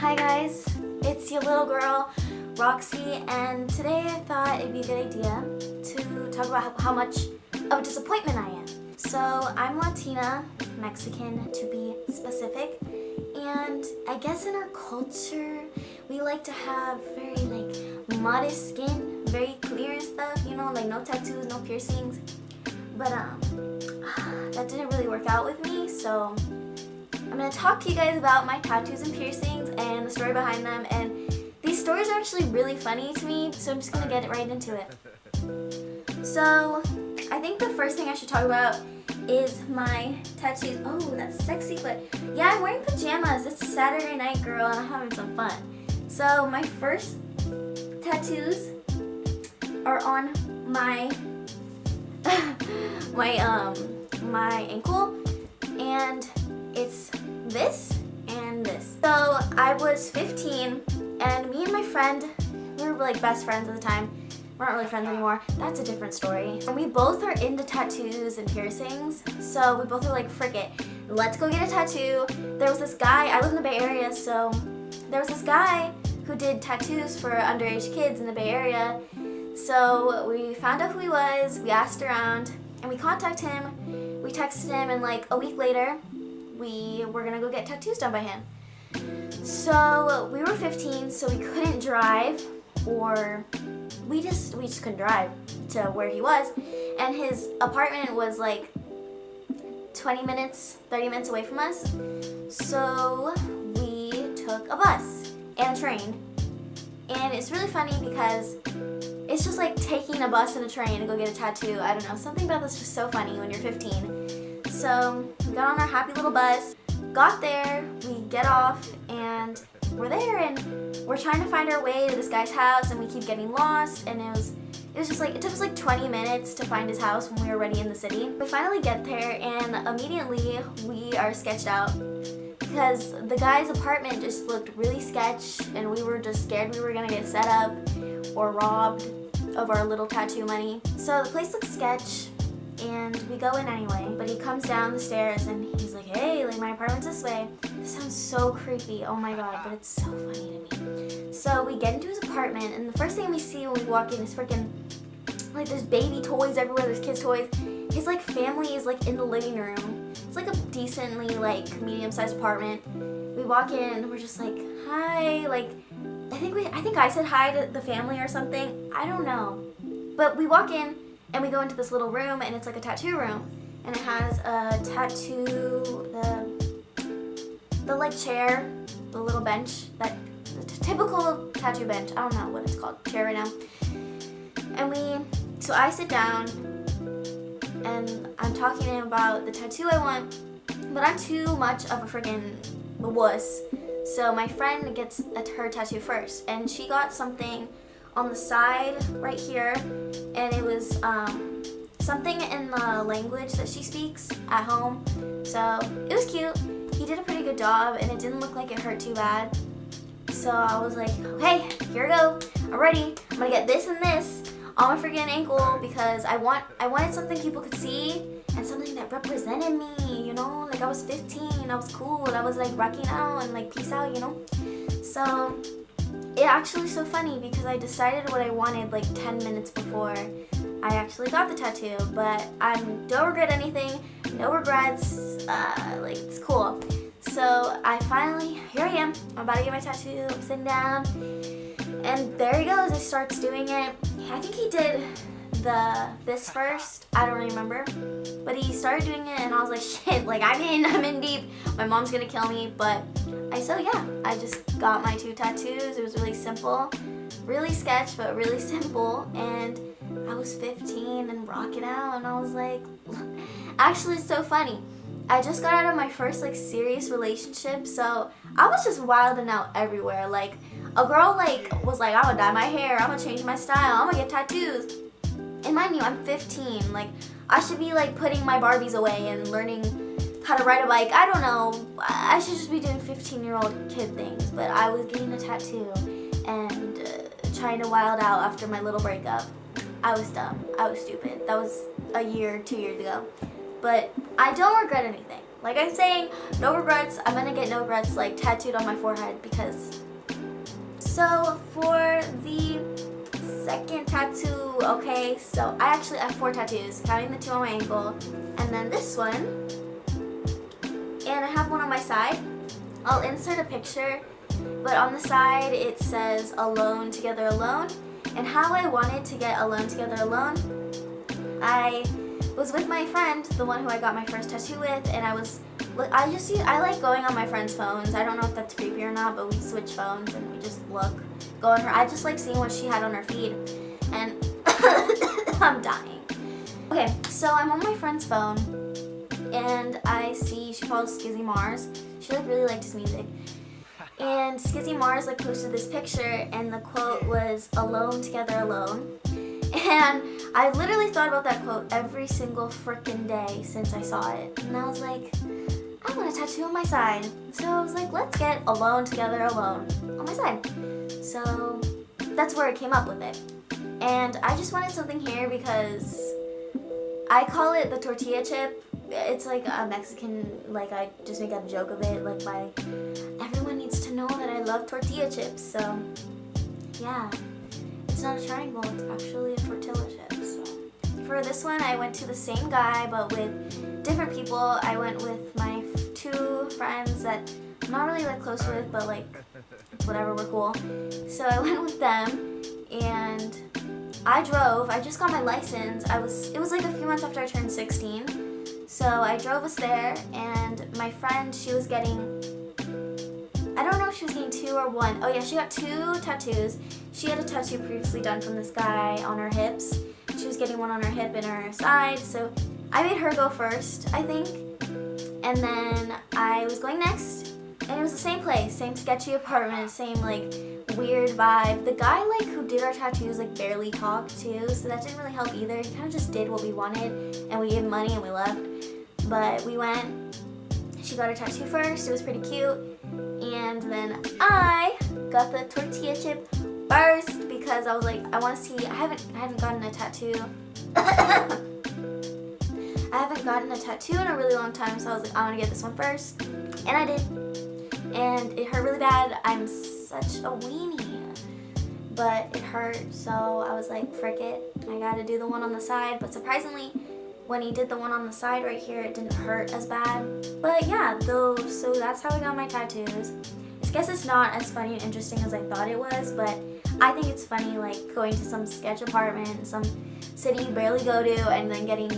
Hi guys, it's your little girl Roxy, and today I thought it'd be a good idea to talk about how much of a disappointment I am. So I'm Latina, Mexican to be specific, and I guess in our culture we like to have very modest skin, very clear and stuff, like no tattoos, no piercings. But that didn't really work out with me, so I'm going to talk to you guys about my tattoos and piercings and the story behind them, and these stories are actually really funny to me, so I'm just going to get right into it. So, I think the first thing I should talk about is my tattoos. Oh, that's sexy, but yeah, I'm wearing pajamas. It's Saturday night, girl, and I'm having some fun. So, my first tattoos are on my my ankle, and it's this and this. So I was 15, and me and my friend, we were like best friends at the time. We're not really friends anymore. That's a different story. And we both are into tattoos and piercings, so we both are like, frick it, let's go get a tattoo. There was this guy, I live in the Bay Area, so there was this guy who did tattoos for underage kids in the Bay Area. So we found out who he was, we asked around, and we contacted him. We texted him, and like a week later, we were gonna go get tattoos done by him. So we were 15, so we couldn't drive, or we just couldn't drive to where he was, and his apartment was like 20 minutes, 30 minutes away from us. So we took a bus and a train, and it's really funny because it's just like taking a bus and a train to go get a tattoo. I don't know, something about this is just so funny when you're 15. So we got on our happy little bus, got there, we get off, and we're there, and we're trying to find our way to this guy's house, and we keep getting lost, and it was just like, it took us like 20 minutes to find his house when we were already in the city. We finally get there, and immediately we are sketched out because the guy's apartment just looked really sketch, and we were just scared we were gonna get set up or robbed of our little tattoo money. So the place looks sketch, and we go in anyway, but he comes down the stairs and he's like, hey, like my apartment's this way. This sounds so creepy, oh my god, but it's so funny to me. So we get into his apartment, and the first thing we see when we walk in is freaking, like there's baby toys everywhere, there's kids' toys. His like family is like in the living room. It's like a decently like medium-sized apartment. We walk in and we're just like, hi, like I think I said hi to the family or something. I don't know. But we walk in and we go into this little room, and it's like a tattoo room, and it has a tattoo, the like chair, the little bench, the typical tattoo bench. I don't know what it's called, chair right now. And so I sit down and I'm talking to him about the tattoo I want, but I'm too much of a freaking wuss. So my friend gets her tattoo first, and she got something on the side right here, and it was something in the language that she speaks at home. So it was cute. He did a pretty good job, and it didn't look like it hurt too bad. So I was like, okay, here we go. I'm ready. I'm gonna get this and this on my freaking ankle because I wanted something people could see and something that represented me, like I was 15, I was cool, I was like rocking out and like peace out, So it actually so funny because I decided what I wanted like 10 minutes before I actually got the tattoo, but I don't regret anything, no regrets, like it's cool. So here I am, I'm about to get my tattoo, I'm sitting down, and there he goes, he starts doing it. I think he did this first, I don't really remember, but he started doing it, and I was like, shit, like I'm in deep, my mom's gonna kill me, but I just got my 2 tattoos. It was really simple, really sketch, but really simple, and I was 15 and rocking out, and I was like, actually it's so funny. I just got out of my first like serious relationship, so I was just wilding out everywhere. Like a girl was like, I'm gonna dye my hair, I'm gonna change my style, I'm gonna get tattoos. And mind you, I'm 15. Like I should be like putting my Barbies away and learning how to ride a bike. I don't know. I should just be doing 15-year-old kid things. But I was getting a tattoo and trying to wild out after my little breakup. I was dumb. I was stupid. That was a year, 2 years ago. but I don't regret anything. Like I'm saying, no regrets. I'm gonna get no regrets like tattooed on my forehead because. So for the second tattoo, okay, so I have 4 tattoos, counting the 2 on my ankle, and then this one, and I have one on my side. I'll insert a picture, but on the side it says alone, together, alone. And how I wanted to get alone, together, alone, I was with my friend, the one who I got my first tattoo with, and I like going on my friend's phones. I don't know if that's creepy or not, but we switch phones and we just go on her. I just like seeing what she had on her feed, and I'm dying. Okay, so I'm on my friend's phone, and I see she follows Skizzy Mars. She like really liked his music. And Skizzy Mars like posted this picture, and the quote was alone, together, alone. And I literally thought about that quote every single freaking day since I saw it. And I was like, I want a tattoo on my side. So I was like, let's get alone, together, alone on my side. So that's where I came up with it. And I just wanted something here because I call it the tortilla chip. It's like a Mexican, like I just make a joke of it, like everyone needs to know that I love tortilla chips, so yeah, it's not a triangle, it's actually a tortilla chip. So for this one, I went to the same guy, but with different people. I went with my 2 friends that I'm not really like close with, but like, whatever, we're cool. So I went with them, and I drove. I just got my license. It was like a few months after I turned 16. So I drove us there, and my friend, she was getting, I don't know if she was getting 2 or 1. Oh yeah, she got 2 tattoos. She had a tattoo previously done from this guy on her hips. She was getting one on her hip and her side, so I made her go first, I think. And then I was going next, and it was the same place, same sketchy apartment, same like weird vibe. The guy like who did our tattoos like barely talked too, so that didn't really help either. He kind of just did what we wanted, and we gave him money and we left. But we went, she got her tattoo first, it was pretty cute, and then I got the tortilla chip first because I was like, I want to see, I hadn't gotten a tattoo. I haven't gotten a tattoo in a really long time, so I was like, I want to get this one first, and I did, and it hurt really bad. I'm such a weenie, but it hurt, so I was like, frick it, I gotta do the one on the side. But surprisingly, when he did the one on the side right here, it didn't hurt as bad. But yeah, so that's how I got my tattoos. I guess it's not as funny and interesting as I thought it was, but I think it's funny like going to some sketch apartment in some city you barely go to, and then getting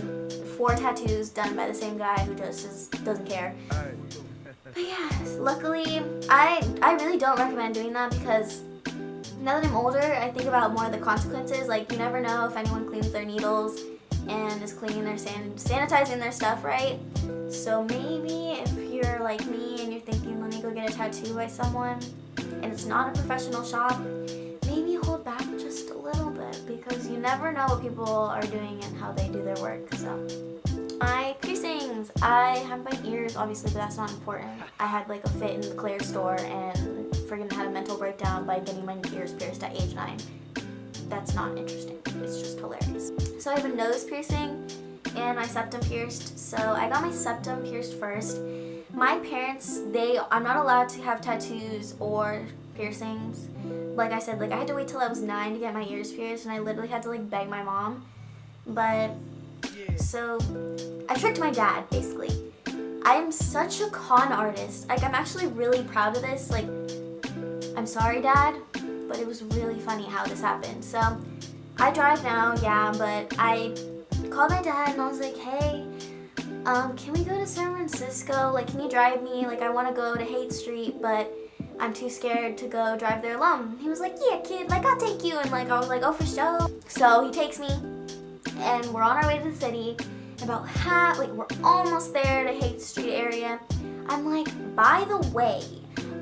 4 tattoos done by the same guy who just doesn't care. But yeah, luckily, I really don't recommend doing that because now that I'm older, I think about more of the consequences. Like, you never know if anyone cleans their needles and is cleaning their sanitizing their stuff, right? So maybe if you're like me and you're thinking, let me go get a tattoo by someone, and it's not a professional shop, maybe hold back just a little bit because you never know what people are doing and how they do their work. So my piercings, I have my ears obviously, but that's not important. I had like a fit in the Claire store and friggin' had a mental breakdown by getting my ears pierced at age 9. That's not interesting, it's just hilarious. So I have a nose piercing and my septum pierced. So I got my septum pierced first. My parents, I'm not allowed to have tattoos or piercings. Like I said, like I had to wait till I was 9 to get my ears pierced, and I literally had to like beg my mom. But so I tricked my dad basically. I'm such a con artist. Like I'm actually really proud of this. Like, I'm sorry, Dad, but it was really funny how this happened. So I drive now, yeah, but I called my dad and I was like, hey, can we go to San Francisco? Like, can you drive me? Like, I want to go to Haight Street, but I'm too scared to go drive there alone. He was like, yeah, kid, like, I'll take you. And like, I was like, oh, for sure. So he takes me and we're on our way to the city. About we're almost there to Haight Street area. I'm like, by the way,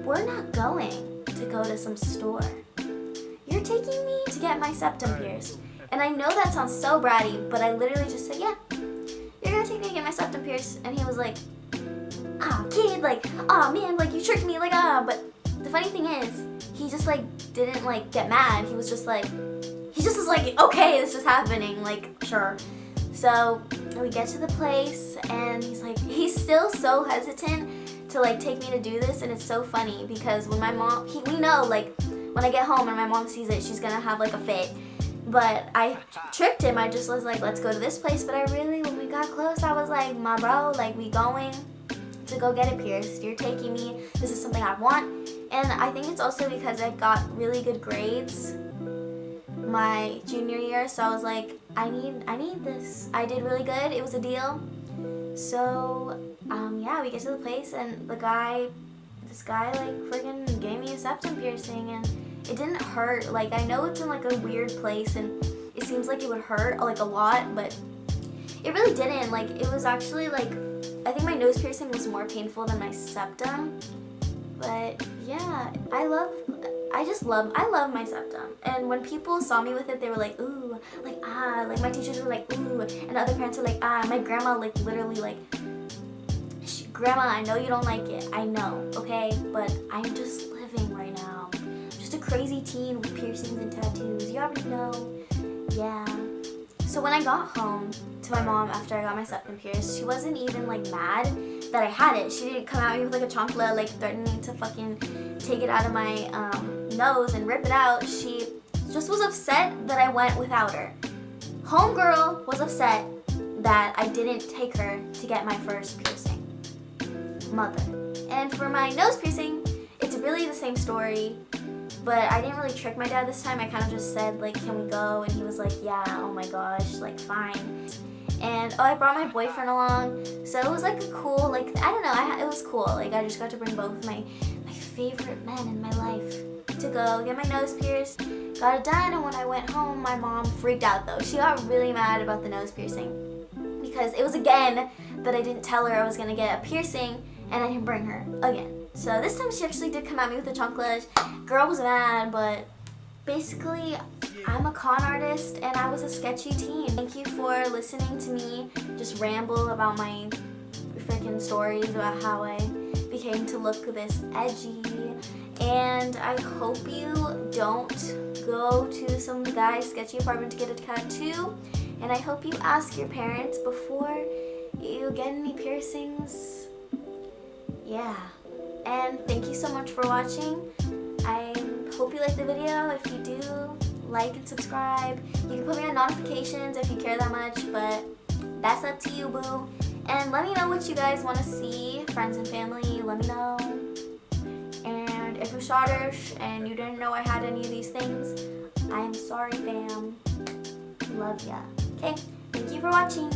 we're not going to go to some store. You're taking me to get my septum pierced. And I know that sounds so bratty, but I literally just said, yeah, you're gonna take me to get my septum pierced. And he was like, ah, kid, like, oh man, like you tricked me, like, ah. But the funny thing is, he just like didn't like get mad. He just was like, okay, this is happening, like, sure. So we get to the place and he's still so hesitant to like take me to do this, and it's so funny because when my mom, we know like when I get home and my mom sees it, she's gonna have like a fit. But I tricked him. I just was like, let's go to this place. But I really, when we got close, I was like, my bro, like we going to go get it pierced. You're taking me. This is something I want. And I think it's also because I got really good grades my junior year, so I was like, I need this. I did really good. It was a deal. So yeah, we get to the place and this guy like freaking gave me a septum piercing, and it didn't hurt. Like, I know it's in like a weird place and it seems like it would hurt like a lot, but it really didn't. Like, it was actually like, I think my nose piercing was more painful than my septum. But yeah, I love my septum. And when people saw me with it, they were like, ooh, like, ah, like my teachers were like, ooh, and other parents were like, ah. My grandma like literally like, Grandma, I know you don't like it, I know, okay, but I'm just living right now. I'm just a crazy teen with piercings and tattoos, you already know, yeah. So when I got home to my mom after I got my septum pierced, she wasn't even like mad that I had it. She didn't come at me with like a chancla, like threatening to fucking take it out of my nose and rip it out. She just was upset that I went without her. Homegirl was upset that I didn't take her to get my first piercing. Mother. And for my nose piercing, it's really the same story, but I didn't really trick my dad this time. I kind of just said like, can we go? And he was like, yeah, oh my gosh, like fine. And I brought my boyfriend along, so it was like a cool, like, I don't know, it was cool. Like, I just got to bring both my favorite men in my life to go get my nose pierced. Got it done, and when I went home, my mom freaked out though. She got really mad about the nose piercing because it was again that I didn't tell her I was gonna get a piercing, and I didn't bring her again. So this time she actually did come at me with a chancla. Girl was mad, but basically I'm a con artist and I was a sketchy teen. Thank you for listening to me just ramble about my freaking stories about how I became to look this edgy. And I hope you don't go to some guy's sketchy apartment to get a tattoo. And I hope you ask your parents before you get any piercings. Yeah, and thank you so much for watching. I hope you liked the video. If you do, like and subscribe. You can put me on notifications if you care that much, but that's up to you, boo. And let me know what you guys want to see, friends and family, let me know. And if you're Shadish and you didn't know I had any of these things, I'm sorry, fam. Love ya. Okay, thank you for watching.